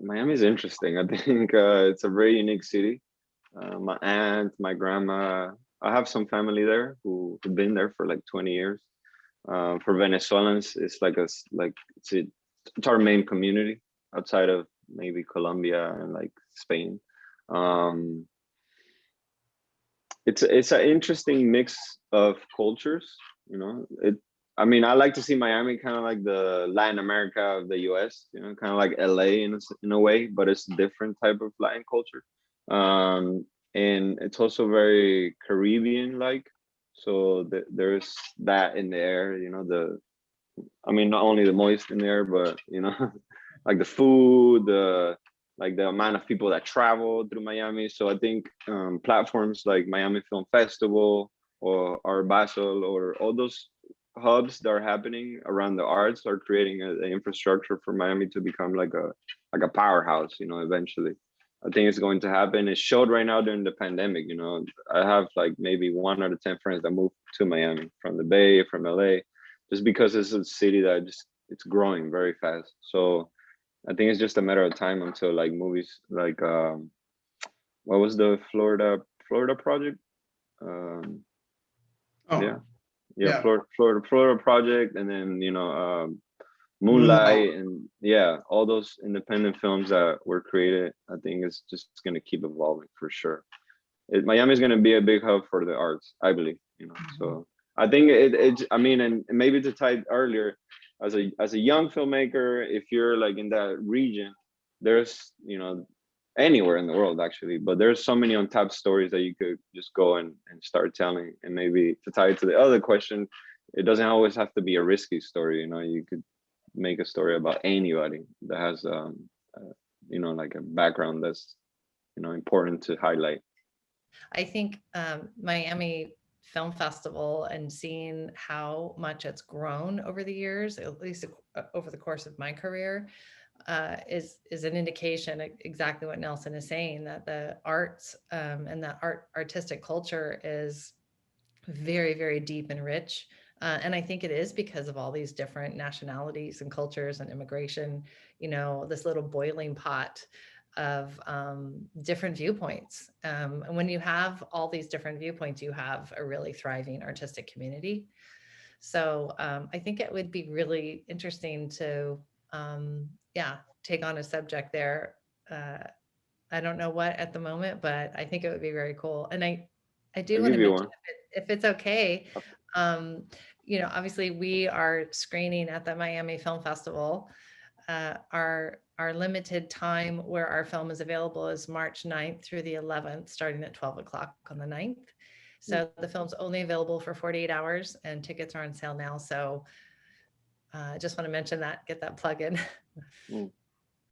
Miami is interesting. I think it's a very unique city. My aunt, my grandma, I have some family there who've been there for like 20 years. For Venezuelans, it's like it's our main community outside of maybe Colombia and like Spain. Um, it's an interesting mix of cultures, you know. I mean, I like to see Miami kind of like the Latin America of the US, you know, kind of like LA in a way, but it's a different type of Latin culture. Um, and it's also very Caribbean like. So there's that in the air, you know, I mean, not only the moist in there, but you know, like the food, the amount of people that travel through Miami. So I think platforms like Miami Film Festival or Art Basel or all those hubs that are happening around the arts are creating an infrastructure for Miami to become like a powerhouse. You know, eventually. I think it's going to happen. It showed right now during the pandemic. You know, I have like maybe 1 out of 10 friends that moved to Miami from the Bay, from LA, just because it's a city that just it's growing very fast. So I think it's just a matter of time until like movies like what was the Florida project? Um, Oh, yeah, yeah, yeah, Florida project, and then you know Moonlight. Moonlight, and yeah, all those independent films that were created. I think it's just gonna keep evolving for sure. Miami is gonna be a big hub for the arts, I believe. You know, Mhm. so I think it I mean, and maybe to tie it earlier, as a young filmmaker, if you're like in that region, there's you know anywhere in the world actually, but there's so many untapped stories that you could just go and start telling. And maybe to tie it to the other question, it doesn't always have to be a risky story. You know, you could make a story about anybody that has you know like a background that's you know important to highlight. I think Miami Film Festival and seeing how much it's grown over the years, at least over the course of my career, is an indication exactly what Nelson is saying, that the arts and the artistic culture is very, very deep and rich. And I think it is because of all these different nationalities and cultures and immigration, this little boiling pot of different viewpoints. And when you have all these different viewpoints, you have a really thriving artistic community. So I think it would be really interesting to, yeah, take on a subject there. Uh, I don't know what at the moment, but I think it would be very cool. And I do I'll want give to you mention, one. if it's okay, um, obviously we are screening at the Miami Film Festival. Our limited time where our film is available is March 9th through the 11th, starting at 12 o'clock on the 9th. So the film's only available for 48 hours and tickets are on sale now. So I just want to mention that, get that plug in.